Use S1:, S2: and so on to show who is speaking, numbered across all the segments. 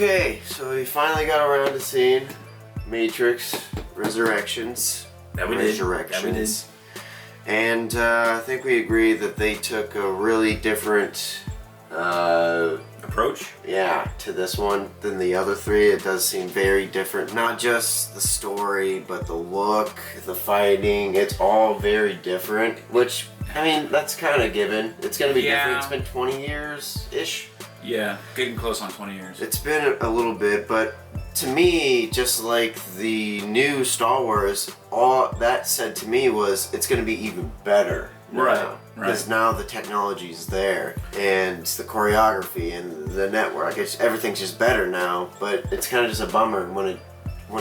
S1: Okay, so we finally got around to seeing Matrix Resurrections.
S2: That we did.
S1: And I think we agree that they took a really different
S2: approach.
S1: Yeah, to this one than the other three. It does seem very different. Not just the story, but the look, the fighting. It's all very different. Which, I mean, that's kind of given. It's gonna be different. It's been 20 years-ish.
S2: Yeah, getting close on 20 years.
S1: It's been a little bit, but to me, just like the new Star Wars, all that said to me was it's going to be even better now.
S2: Right.
S1: Because now the technology's there, and the choreography and the network, everything's just better now. But it's kind of just a bummer when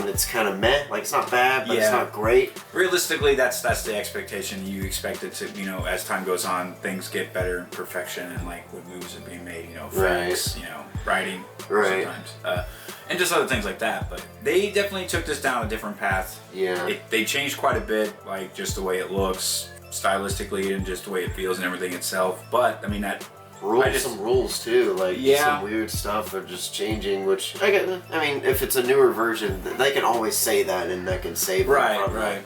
S1: it's kind of meh. Like, it's not bad, but it's not great.
S2: Realistically, that's the expectation. You expect it to, as time goes on, things get better in perfection, and like when movies are being made, effects, writing, sometimes, and just other things like that. But they definitely took this down a different path.
S1: Yeah.
S2: They changed quite a bit, like just the way it looks, stylistically, and just the way it feels and everything itself. But I mean
S1: some rules too, like some weird stuff are just changing, which I mean, if it's a newer version, they can always say that and that can save them from
S2: right.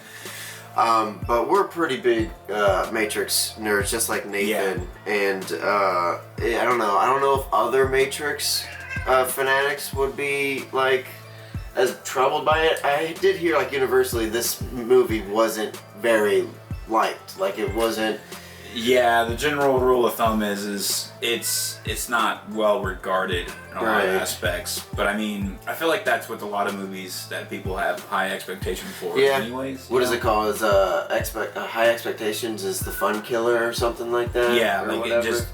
S1: But we're pretty big Matrix nerds, just like Nathan, and I don't know if other Matrix fanatics would be like as troubled by it. I did hear like universally this movie wasn't very liked, like it wasn't.
S2: Yeah, the general rule of thumb is it's not well regarded in a lot of aspects. But I mean, I feel like that's with a lot of movies that people have high expectations for. Anyways.
S1: What is it called? Is high expectations is the fun killer or something like that?
S2: Yeah,
S1: or
S2: like
S1: whatever.
S2: it just.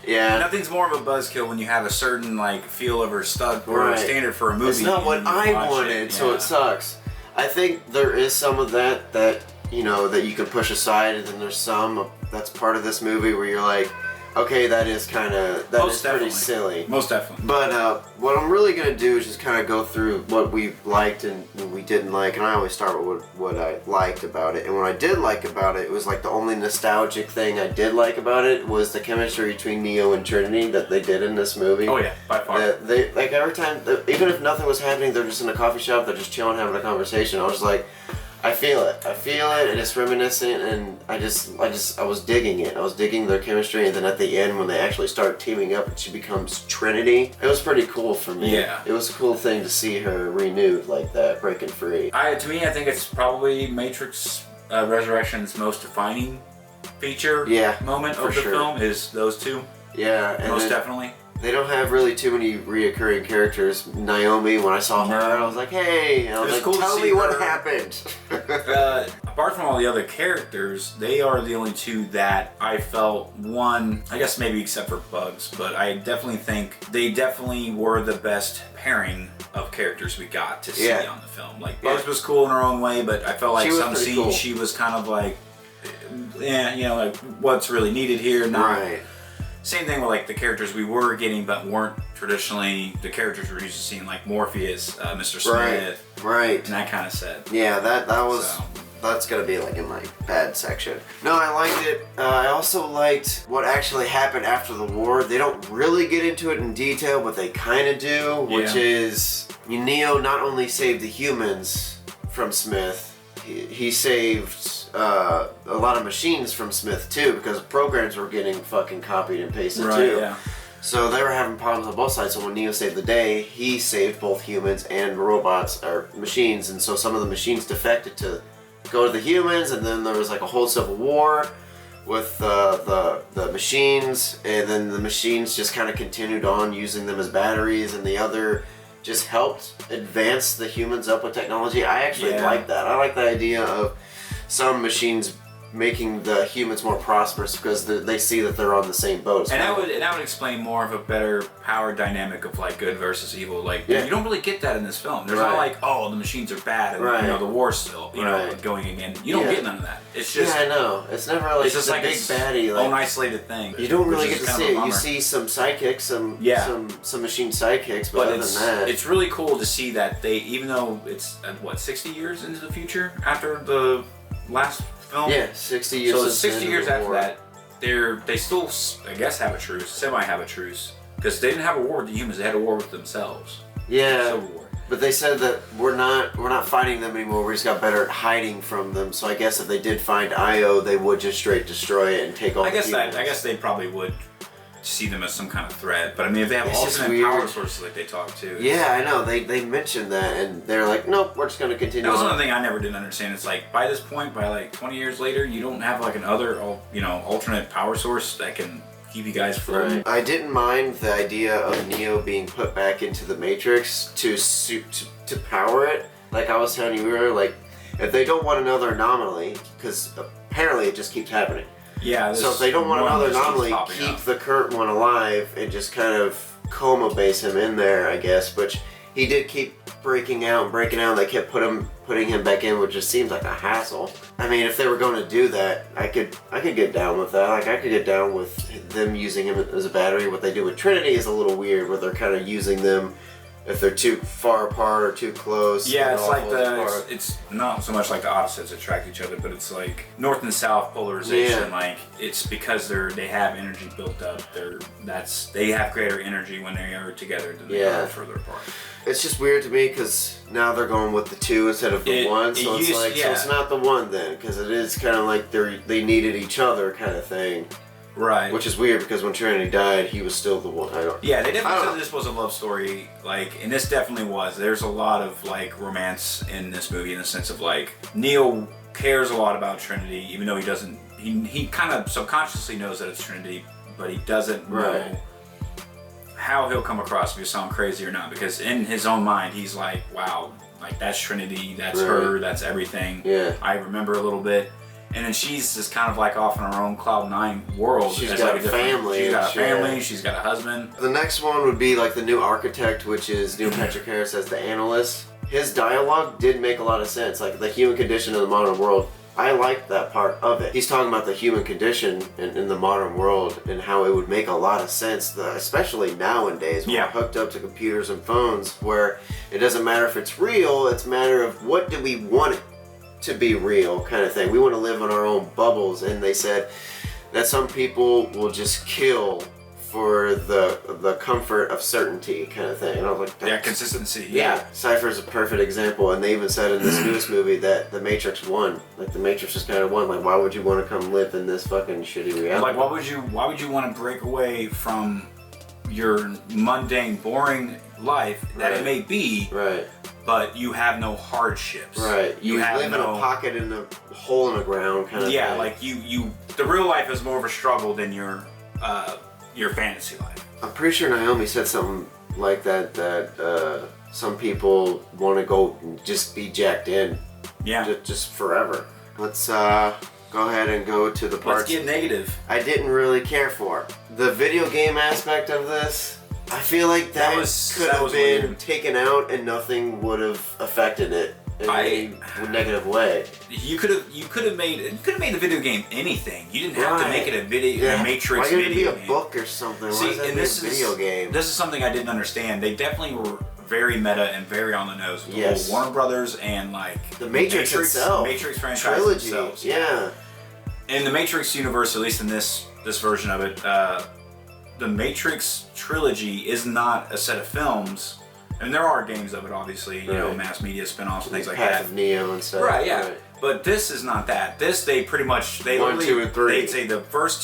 S1: Yeah.
S2: Nothing's more of a buzzkill when you have a certain like feel of or standard for a movie.
S1: It's not what I wanted, so it sucks. I think there is some of that that you can push aside, and then there's some that's part of this movie where you're like, okay, that is pretty silly.
S2: Most definitely.
S1: But what I'm really gonna do is just kind of go through what we liked and we didn't like, and I always start with what I liked about it. And what I did like about it was like the only nostalgic thing I did like about it was the chemistry between Neo and Trinity that they did in this movie.
S2: Oh yeah, by far.
S1: They like every time, even if nothing was happening, they're just in a coffee shop, they're just chilling, having a conversation. I was like, I feel it, and it's reminiscent, and I was digging it. I was digging their chemistry, and then at the end when they actually start teaming up and she becomes Trinity, it was pretty cool for me.
S2: Yeah.
S1: It was a cool thing to see her renewed like that, breaking free.
S2: To me, I think it's probably Matrix Resurrection's most defining feature moment of the film is those two.
S1: Yeah. And
S2: most definitely.
S1: They don't have really too many reoccurring characters. Naomi, when I saw her, I was like, hey, and I was like,
S2: cool
S1: tell me what happened.
S2: Apart from all the other characters, they are the only two that I felt, I guess maybe except for Bugs, but I definitely think they definitely were the best pairing of characters we got to see on the film. Like, Bugs was cool in her own way, but I felt like some scenes she was kind of like, like what's really needed here.
S1: Right.
S2: Same thing with like the characters we were getting but weren't traditionally the characters we're used to seeing, like Morpheus, Mr. Smith,
S1: right,
S2: and that kind of set.
S1: Yeah, that's gonna be like in my bad section. No, I liked it. I also liked what actually happened after the war. They don't really get into it in detail, but they kind of do, which is Neo not only saved the humans from Smith, he saved a lot of machines from Smith too, because programs were getting fucking copied and pasted too.
S2: Yeah.
S1: So they were having problems on both sides. So when Neo saved the day, he saved both humans and robots or machines, and so some of the machines defected to go to the humans, and then there was like a whole civil war with the machines, and then the machines just kind of continued on using them as batteries, and the other just helped advance the humans up with technology. I actually like that. I like the idea of some machines making the humans more prosperous because they see that they're on the same boat.
S2: And that would explain more of a better power dynamic of like good versus evil. Like you don't really get that in this film. There's not like, oh, the machines are bad and the war's still going again. You don't get none of that. It's just
S1: I know. It's never like
S2: it's just
S1: the
S2: like
S1: big baddie. Like,
S2: own isolated thing.
S1: You don't really get to see it. You see some sidekicks, some machine sidekicks, but other than that,
S2: it's really cool to see that they, even though it's 60 years into the future after the last film.
S1: Yeah, 60 years.
S2: So 60 years after that, they still, I guess, have a truce, semi have a truce, because they didn't have a war with the humans. They had a war with themselves.
S1: Yeah.
S2: Civil War.
S1: But they said that we're not fighting them anymore. We just got better at hiding from them. So I guess if they did find Io, they would just straight destroy it and take all.
S2: I
S1: the humans.
S2: guess they probably would see them as some kind of threat. But I mean, if they have
S1: It's just
S2: alternate power
S1: weird.
S2: sources like they talk to.
S1: Yeah, I know. They mentioned that, and they're like, nope, we're just gonna continue.
S2: That was
S1: on.
S2: another thing I never did understand. It's like by this point, by like 20 years later, you don't have like another, alternate power source that can keep you guys floating.
S1: Right. I didn't mind the idea of Neo being put back into the Matrix to power it. Like I was telling you earlier, like if they don't want another anomaly, because apparently it just keeps happening.
S2: Yeah.
S1: So if they don't want
S2: one
S1: another
S2: just keeps
S1: anomaly,
S2: popping
S1: keep
S2: up.
S1: the current one alive and just kind of coma base him in there, I guess. But he did keep breaking out. And they kept putting him back in, which just seems like a hassle. I mean, if they were going to do that, I could get down with that. Like I could get down with them using him as a battery. What they do with Trinity is a little weird, where they're kind of using them if they're too far apart or too close.
S2: Yeah,
S1: they
S2: it's
S1: all
S2: like
S1: fall apart.
S2: it's not so much like the opposites attract each other, but it's like north and south polarization.
S1: Yeah.
S2: Like it's because they have energy built up. They have greater energy when they are together than they
S1: Yeah.
S2: are further apart.
S1: It's just weird to me because now they're going with the two instead of the one, so it's like so it's not the one then, because it is kind of like they needed each other kind of thing,
S2: Right.
S1: which is weird because when Trinity died, he was still the one.
S2: Yeah, they
S1: I
S2: definitely
S1: don't
S2: said
S1: know.
S2: this was a love story, and this definitely was. There's a lot of romance in this movie in the sense of Neo cares a lot about Trinity, even though he doesn't. He kind of subconsciously knows that it's Trinity, but he doesn't know
S1: Right.
S2: how he'll come across if he's sound crazy or not. Because in his own mind, he's like, "Wow, that's Trinity, that's
S1: Right.
S2: her, that's everything."
S1: Yeah.
S2: I remember a little bit. And then she's just kind of off in her own Cloud 9 world.
S1: She's
S2: As,
S1: got
S2: a
S1: a
S2: different-
S1: family
S2: She's got a
S1: and shit.
S2: family. She's got a husband.
S1: The next one would be like the new architect, which is Neil Patrick Harris as the analyst. His dialogue did make a lot of sense, like the human condition in the modern world. I liked that part of it. He's talking about the human condition in the modern world and how it would make a lot of sense, especially nowadays when
S2: Yeah.
S1: we're hooked up to computers and phones, where it doesn't matter if it's real, it's a matter of what do we want it to be real kind of thing. We want to live in our own bubbles, and they said that some people will just kill for the comfort of certainty kind of thing. And I was like,
S2: Yeah, consistency.
S1: yeah. Cypher's a perfect example, and they even said in this newest movie that the Matrix won. Like the Matrix just kind of won. Like, why would you want to come live in this fucking shitty reality?
S2: Why would you want to break away from your mundane, boring life that
S1: Right.
S2: it may be,
S1: Right,
S2: but you have no hardships.
S1: right. You
S2: have
S1: live in a pocket in a hole in the ground kind of
S2: Yeah,
S1: thing.
S2: like you. The real life is more of a struggle than your fantasy life.
S1: I'm pretty sure Naomi said something like that. Some people want to go and just be jacked in,
S2: Yeah.
S1: just forever. Let's go ahead and go to the parts
S2: Let's get negative.
S1: I didn't really care for. The video game aspect of this, I feel like that could have been
S2: weird.
S1: taken out and nothing would have affected it in any negative way.
S2: You could have made the video game anything. You didn't have to
S1: Right.
S2: make it a Matrix
S1: Why couldn't it be
S2: video
S1: a
S2: game.
S1: book or something? Why
S2: See,
S1: does that
S2: and
S1: be
S2: this
S1: a video game?
S2: This is something I didn't understand. They definitely were very meta and very on the nose. With the
S1: Yes.
S2: whole Warner Brothers and
S1: The Matrix itself.
S2: Matrix franchise
S1: Trilogy.
S2: themselves.
S1: Yeah.
S2: In the Matrix universe, at least in this version of it, the Matrix trilogy is not a set of films. And there are games of it, obviously, you know,
S1: Right.
S2: mass media spin-offs and things like
S1: Path
S2: that.
S1: of Neo and stuff.
S2: Right, yeah. But this is not that. This, they pretty much, they
S1: 1,
S2: literally-
S1: 2, and 3.
S2: They'd say the first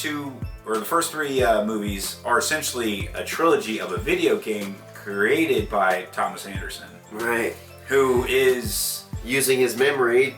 S2: three movies are essentially a trilogy of a video game created by Thomas Anderson,
S1: Right.
S2: who is
S1: Using his memory.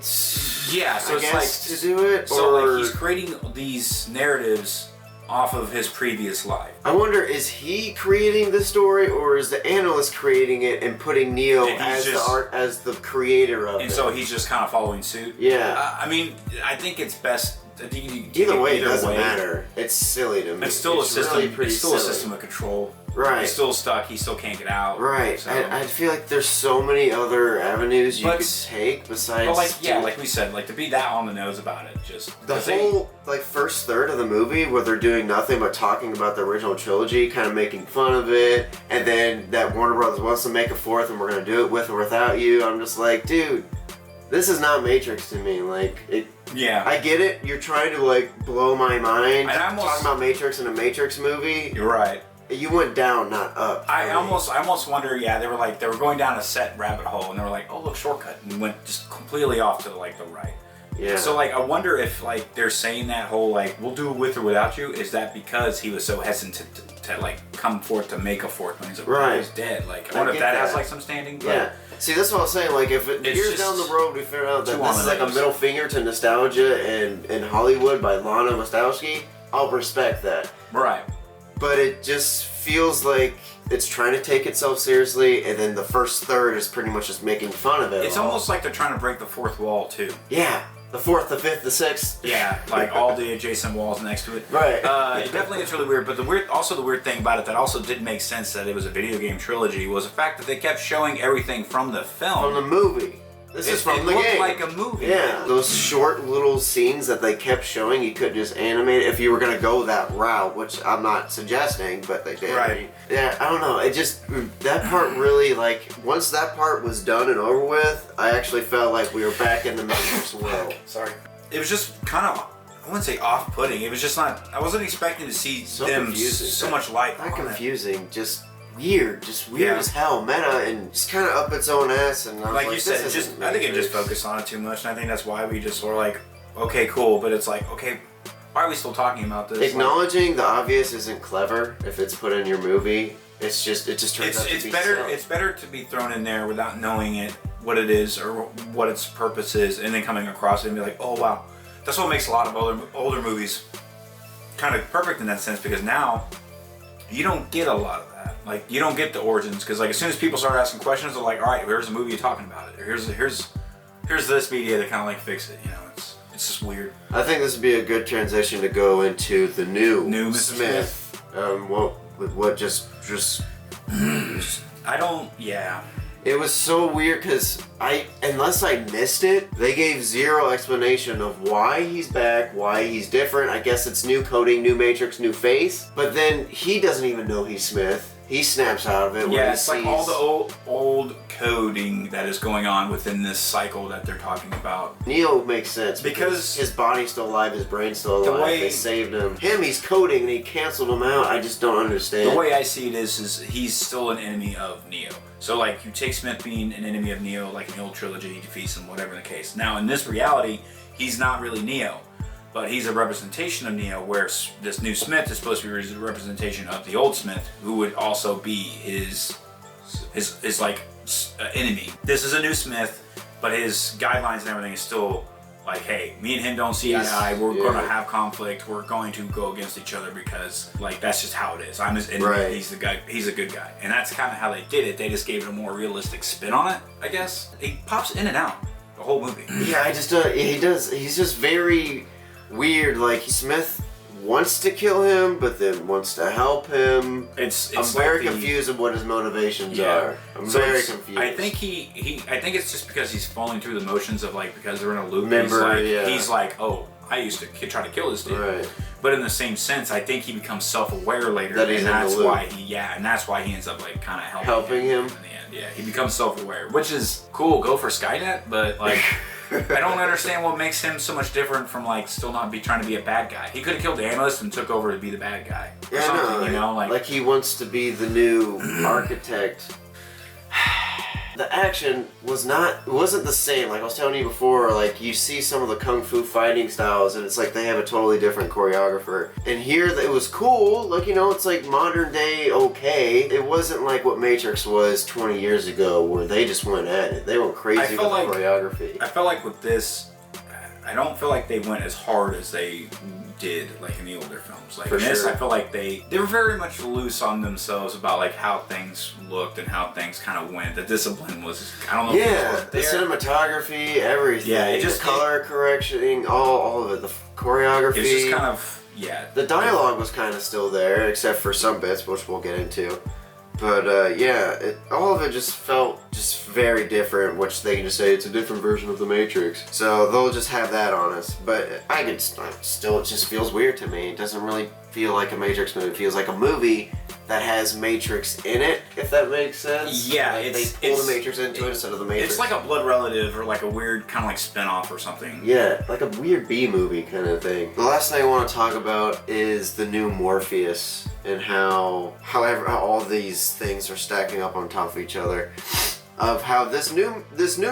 S2: yeah. So
S1: I
S2: it's
S1: guess,
S2: like
S1: to do it.
S2: so
S1: or...
S2: like he's creating these narratives off of his previous life.
S1: I wonder, is he creating the story, or is the analyst creating it and putting Neo
S2: And he's
S1: as
S2: just-
S1: as the creator of it?
S2: And so he's just kind of following suit.
S1: Yeah.
S2: I mean, I think it's best. I think
S1: Either way, it doesn't matter. It's silly to me.
S2: It's still a system.
S1: Really pretty
S2: It's still a
S1: silly.
S2: system of control.
S1: Right.
S2: He's still stuck. He still can't get out.
S1: Right.
S2: So.
S1: I feel like there's so many other avenues you
S2: But-
S1: could take besides.
S2: But like we said, to be that on the nose about it, just
S1: the
S2: 'cause they-
S1: whole first third of the movie where they're doing nothing but talking about the original trilogy, kind of making fun of it, and then that Warner Brothers wants to make a fourth, and we're gonna do it with or without you. I'm just like, dude, this is not Matrix to me.
S2: yeah.
S1: I get it. You're trying to blow my mind.
S2: And I almost-
S1: talking about Matrix in a Matrix movie.
S2: You're right.
S1: You went down, not up.
S2: I almost wonder. Yeah, they were going down a set rabbit hole, and they were like, "Oh, look, shortcut," and went just completely off to like the right.
S1: Yeah.
S2: So like, I wonder if like they're saying that whole like, "We'll do it with or without you." Is that because he was so hesitant to like come forth to make a fourth when he's dead? Like, I wonder if that has like some standing. But
S1: yeah. See, that's what I was saying. Like, if years down the road we figure out that this is like a middle finger to nostalgia and Hollywood by Lana Wachowski, I'll respect that.
S2: Right.
S1: But it just feels like it's trying to take itself seriously, and then the first third is pretty much just making fun of it.
S2: It's almost like they're trying to break the fourth wall too.
S1: Yeah. The fourth, the fifth, the sixth.
S2: Yeah, like all the adjacent walls next to it.
S1: Right.
S2: It definitely gets really weird, but the weird thing about it that also did make sense that it was a video game trilogy was the fact that they kept showing everything from the film.
S1: From the movie. This is from the game.
S2: It looked like a movie.
S1: Yeah, those short little scenes that they kept showing, you could just animate it if you were going to go that route, which I'm not suggesting, but they did.
S2: Right.
S1: Yeah, I don't know. It just, that part really, like, once that part was done and over with, I actually felt like we were back in the Matrix world.
S2: Sorry. It was just kind of, I wouldn't say off-putting. It was just not, I wasn't expecting to see them so much light.
S1: Not confusing, just weird as hell, meta, and just kind of up its own ass. And
S2: like you said, I think it just focused on it too much, and I think that's why we just were like, okay, cool, but it's like, okay, why are we still talking about this?
S1: Acknowledging the obvious isn't clever if it's put in your movie. It just turns out to be
S2: better. It's better to be thrown in there without knowing it, what it is or what its purpose is, and then coming across it and be like, oh wow, that's what makes a lot of older movies kind of perfect in that sense, because now you don't get a lot of that. Like, you don't get the origins, because like as soon as people start asking questions, they're like, all right, here's a movie talking about it, or here's this media that kind of like fix it. You know, it's just weird.
S1: I think this would be a good transition to go into the new
S2: Mr. Smith.
S1: What just
S2: I don't. Yeah.
S1: It was so weird because unless I missed it, they gave zero explanation of why he's back, why he's different. I guess it's new coding, new Matrix, new face. But then he doesn't even know he's Smith. He snaps out of it.
S2: Yeah, it's like all the old coding that is going on within this cycle that they're talking about.
S1: Neo makes sense
S2: because
S1: his body's still alive, his brain's still alive. They saved him. He's coding and he canceled him out. I just don't understand.
S2: The way I see it is he's still an enemy of Neo. So like, you take Smith being an enemy of Neo, like in the old trilogy, he defeats him, whatever the case. Now in this reality, he's not really Neo, but he's a representation of Neo, where this new Smith is supposed to be a representation of the old Smith, who would also be his like enemy. This is a new Smith, but his guidelines and everything is still like, hey, me and him don't see eye to eye. We're gonna have conflict. We're going to go against each other because like that's just how it is. I'm his enemy. Right. He's the guy. He's a good guy, and that's kind of how they did it. They just gave it a more realistic spin on it, I guess. He pops in and out the whole movie.
S1: Yeah, he does. He's just very weird. Like, Smith wants to kill him, but then wants to help him. I'm very confused of what his motivations are. I'm very confused.
S2: I think I think it's just because he's falling through the motions of like, because they're in a loop. He's like, oh, I used to try to kill this dude.
S1: Right.
S2: But in the same sense, I think he becomes self-aware later,
S1: and that's why
S2: he ends up like kind of
S1: helping him
S2: in the end. Yeah, he becomes self-aware, which is cool. Go for Skynet, but like. I don't understand what makes him so much different from like still not trying to be a bad guy. He could have killed the analyst and took over to be the bad guy. Or something, you know,
S1: like he wants to be the new architect. The action wasn't the same. Like I was telling you before, like you see some of the kung fu fighting styles and it's like they have a totally different choreographer. And here it was cool, like, you know, it's like modern day okay. It wasn't like what Matrix was 20 years ago where they just went at it. They went crazy with the choreography.
S2: I felt like with this, I don't feel like they went as hard as they did like in the older films. Like in this, I feel like they were very much loose on themselves about like how things looked and how things kind of went. The discipline was, I don't know.
S1: Yeah, the cinematography, everything. Yeah, it just color correction, all of it. The choreography.
S2: It's just kind of
S1: The dialogue was kind of still there, except for some bits, which we'll get into. But all of it just felt just very different, which they can just say it's a different version of the Matrix. So they'll just have that on us. But still, it just feels weird to me. It doesn't really feel like a Matrix movie. It feels like a movie that has Matrix in it, if that makes sense.
S2: Yeah,
S1: like they pull the Matrix into it instead of the Matrix.
S2: It's like a blood relative or like a weird kind of like spin-off or something.
S1: Yeah, like a weird B movie kind of thing. The last thing I want to talk about is the new Morpheus and how all these things are stacking up on top of each other. Of how this new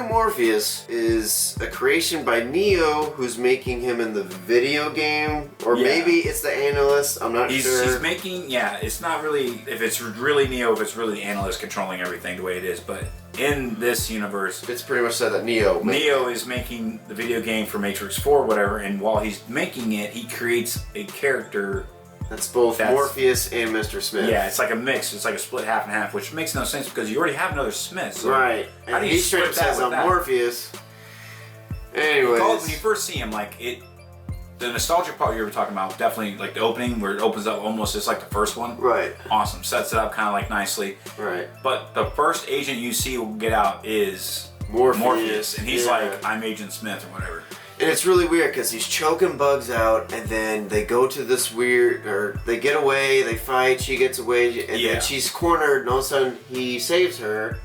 S1: Morpheus is a creation by Neo, who's making him in the video game, or maybe it's the analyst. I'm not sure.
S2: He's making it's not really if it's really Neo, if it's really the analyst controlling everything the way it is, but in this universe,
S1: it's pretty much said that Neo
S2: is making the video game for Matrix 4, whatever, and while he's making it, he creates a character.
S1: That's both Morpheus and Mr. Smith.
S2: Yeah, it's like a mix. It's like a split half and half, which makes no sense because you already have another Smith. So
S1: right.
S2: How do
S1: and
S2: you
S1: he straight up says I'm Morpheus. Anyways.
S2: When you first see him, like the nostalgia part you were talking about, definitely like the opening where it opens up almost just like the first one.
S1: Right.
S2: Awesome. Sets it up kind of like nicely.
S1: Right.
S2: But the first agent you see get out is
S1: Morpheus.
S2: And he's like, I'm Agent Smith or whatever.
S1: And it's really weird because he's choking Bugs out, and then they go to this they get away, they fight, she gets away, and then she's cornered, and all of a sudden he saves her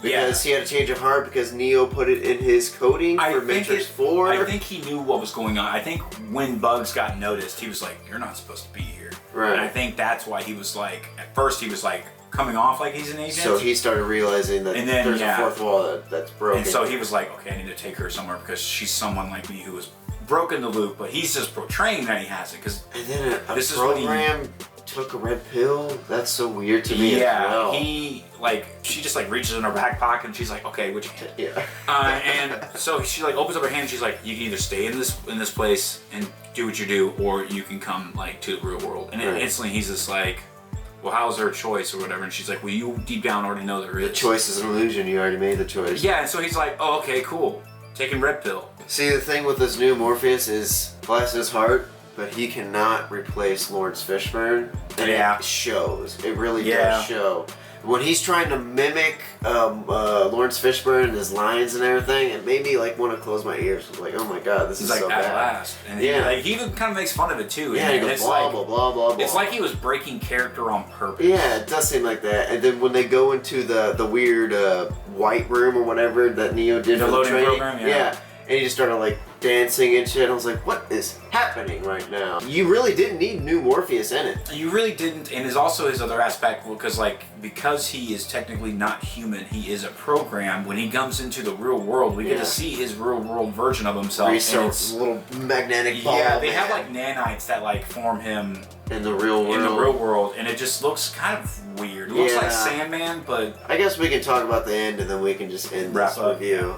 S1: because he had a change of heart because Neo put it in his coding for Matrix 4.
S2: I think he knew what was going on. I think when Bugs got noticed, he was like, you're not supposed to be here.
S1: Right.
S2: And I think that's why he was like, at first he was like, coming off like he's an agent.
S1: So he started realizing that there's a fourth wall that's broken.
S2: And so he was like, okay, I need to take her somewhere because she's someone like me who was broken the loop, but he's just portraying that he has it.
S1: And then a program took a red pill? That's so weird to me as well.
S2: She just like reaches in her back pocket and she's like, okay, which hand?
S1: Yeah.
S2: And so she like opens up her hand and she's like, you can either stay in this place and do what you do, or you can come like to the real world. And then instantly he's just like, well, how's her choice or whatever? And she's like, well, you deep down already know there is.
S1: The choice is an illusion. You already made the choice.
S2: Yeah, and so he's like, oh, okay, cool. Taking red pill.
S1: See, the thing with this new Morpheus is, bless his heart, but he cannot replace Lawrence Fishburne. And it shows. It really does show. When he's trying to mimic Lawrence Fishburne and his lines and everything, it made me like want to close my ears. I was like, oh my god, this is
S2: like
S1: so
S2: at
S1: bad.
S2: Last. And he even kind of makes fun of it too.
S1: Yeah, he goes blah, blah, blah, blah, blah.
S2: It's like he was breaking character on purpose.
S1: Yeah, it does seem like that. And then when they go into the weird white room or whatever that Neo did
S2: the
S1: for
S2: loading
S1: the training,
S2: program,
S1: and he just started like dancing and shit. I was like, what is happening right now? You really didn't need new Morpheus in it.
S2: You really didn't, and is also his other aspect, because he is technically not human, he is a program. When he comes into the real world, we get to see his real world version of himself.
S1: He's a little magnetic ball.
S2: Yeah, they have like nanites that like form him
S1: in the real world.
S2: And it just looks kind of weird. It looks like Sandman, but
S1: I guess we can talk about the end and then we can just end this review.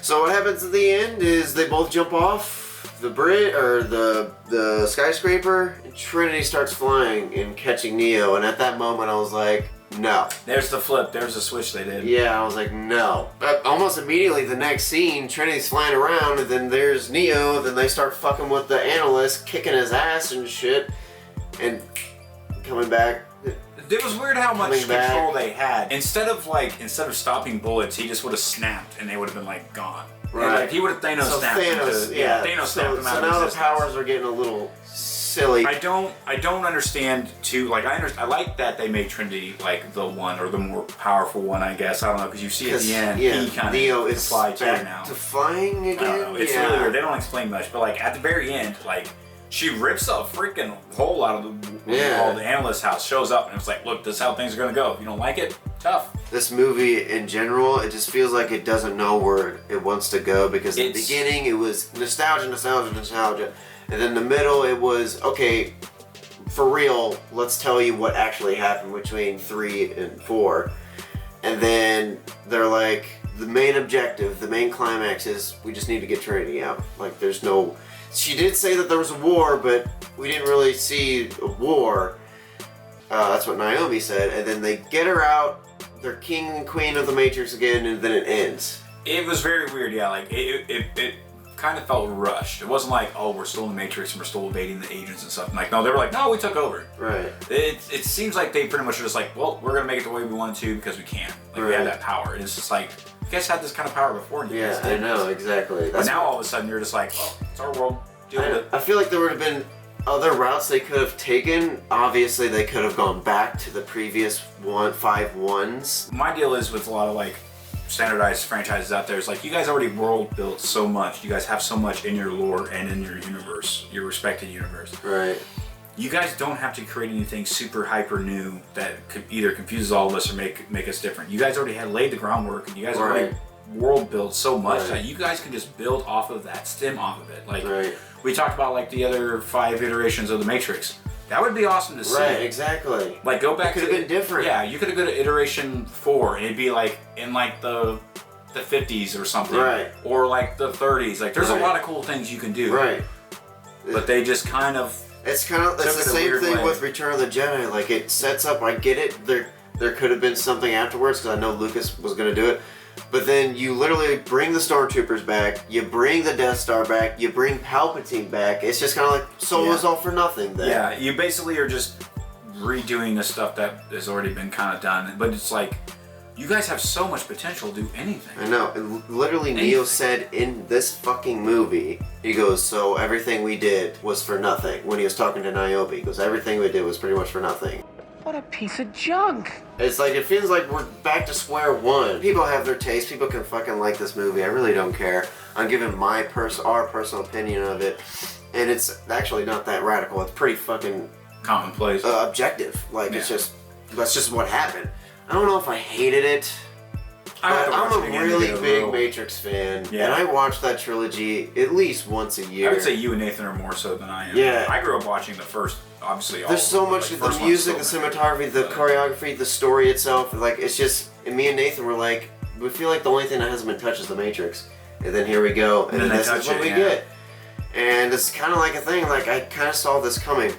S1: So what happens at the end is they both jump off the bridge or the skyscraper, and Trinity starts flying and catching Neo, and at that moment I was like, no.
S2: There's the flip, there's the switch they did.
S1: Yeah, I was like, no. But almost immediately the next scene, Trinity's flying around, and then there's Neo, then they start fucking with the analyst, kicking his ass and shit, and coming back.
S2: It was weird how much control they had. Instead of stopping bullets, he just would have snapped and they would have been like gone.
S1: Right.
S2: Like, he would have Thanos snapped. Thanos snapped him out.
S1: So now the powers are getting a little silly.
S2: I don't understand too. Like I like that they made Trinity like the one or the more powerful one. I guess I don't know because you see at the end he kind of
S1: Neo is
S2: fly
S1: back
S2: now.
S1: to flying again.
S2: I don't know. It's really weird. They don't explain much, but like at the very end, like. She rips a freaking hole out of the analyst's house, shows up, and it's like, look, this is how things are going to go. If you don't like it, tough.
S1: This movie, in general, it just feels like it doesn't know where it wants to go, because in the beginning, it was nostalgia, and then the middle, it was, okay, for real, let's tell you what actually happened between 3 and 4. And then they're like, the main objective, the main climax is, we just need to get Trinity out. Like, there's no... She did say that there was a war, but we didn't really see a war. That's what Naomi said. And then they get her out, they're king and queen of the Matrix again, and then it ends.
S2: It was very weird, yeah. Like, it kind of felt rushed. It wasn't like, oh, we're still in the Matrix and we're still evading the agents and stuff. Like, no, they were like, no, we took over.
S1: Right.
S2: It seems like they pretty much were just like, well, we're going to make it the way we want to because we can. Like, we have that power. And it's just like, you guys had this kind of power before. And you
S1: I know, exactly.
S2: But now all of a sudden you're just like, well, it's our world. Deal with it.
S1: I feel like there would have been other routes they could have taken. Obviously, they could have gone back to the previous 5 ones.
S2: My deal is with a lot of like standardized franchises out there is like, you guys already world built so much. You guys have so much in your lore and in your universe, your respected universe.
S1: Right.
S2: You guys don't have to create anything super hyper new that could either confuses all of us or make us different. You guys already had laid the groundwork, and you guys already world built so much that you guys can just build off of that, stem off of it. Like we talked about, like the other 5 iterations of the Matrix. That would be awesome to see.
S1: Right, exactly.
S2: Like go back.
S1: It could have been different.
S2: Yeah, you could have go to iteration 4, and it'd be like in like the 50s or something,
S1: right?
S2: Or like the 30s. Like there's a lot of cool things you can do,
S1: right?
S2: But they just kind of.
S1: It's the same thing with Return of the Jedi. Like it sets up. I get it. There could have been something afterwards because I know Lucas was going to do it. But then you literally bring the Stormtroopers back, you bring the Death Star back, you bring Palpatine back. It's just kind of like Solo's all for nothing then.
S2: Yeah, you basically are just redoing the stuff that has already been kind of done. But it's like, you guys have so much potential to do anything.
S1: I know. And literally Neo said in this fucking movie, he goes, so everything we did was for nothing. When he was talking to Niobe, he goes, everything we did was pretty much for nothing.
S3: What a piece of junk.
S1: It's like, it feels like we're back to square one. People have their taste. People can fucking like this movie. I really don't care. I'm giving our personal opinion of it. And it's actually not that radical. It's pretty fucking
S2: commonplace.
S1: Objective. Like, that's just what happened. I don't know if I hated it. I'm a really big Matrix fan, and I watch that trilogy at least once a year.
S2: I would say you and Nathan are more so than I am.
S1: Yeah.
S2: I grew up watching the first, obviously.
S1: There's so much of the music, the cinematography, the choreography, the story itself. Like, it's just, and me and Nathan were like, we feel like the only thing that hasn't been touched is the Matrix. And then here we go, and then this is what we get. And it's kind of like a thing, like, I kind of saw this coming.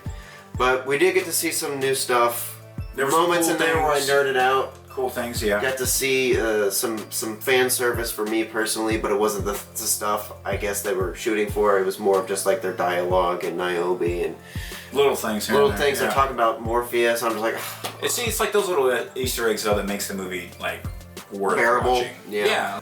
S1: But we did get to see some new stuff. There were moments in there where I nerded out.
S2: Cool things, yeah.
S1: Got to see some fan service for me personally, but it wasn't the stuff I guess they were shooting for. It was more of just like their dialogue and Niobe and
S2: little things.
S1: Little things. They're talking about Morpheus. I'm just like,
S2: it's like those little Easter eggs though that makes the movie like worth
S1: bearable.
S2: Watching.
S1: Yeah.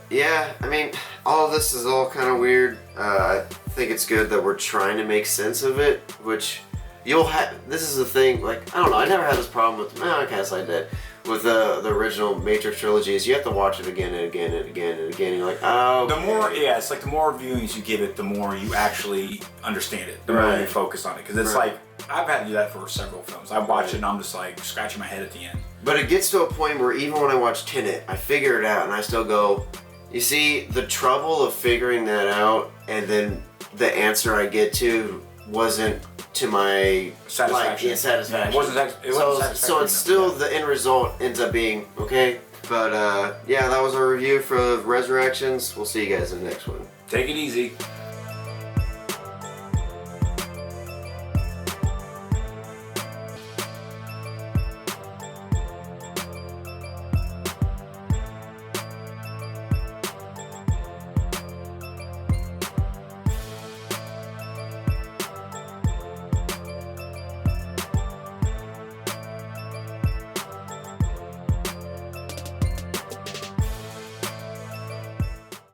S1: I mean, all of this is all kind of weird. I think it's good that we're trying to make sense of it, which you'll have. This is the thing. Like, I don't know. I never had this problem with. I guess I did. With the original Matrix trilogies, you have to watch it again and again and again and again. You're like, oh.
S2: Okay. The more, it's like the more viewings you give it, the more you actually understand it. The more you focus on it, because it's like I've had to do that for several films. I watch it and I'm just like scratching my head at the end.
S1: But it gets to a point where even when I watch Tenet, I figure it out and I still go. You see, the trouble of figuring that out and then the answer I get to wasn't to my
S2: satisfaction.
S1: Satisfaction.
S2: Yeah, it wasn't satisfaction.
S1: So it's still the end result ends up being okay. But that was our review for Resurrections. We'll see you guys in the next one.
S2: Take it easy.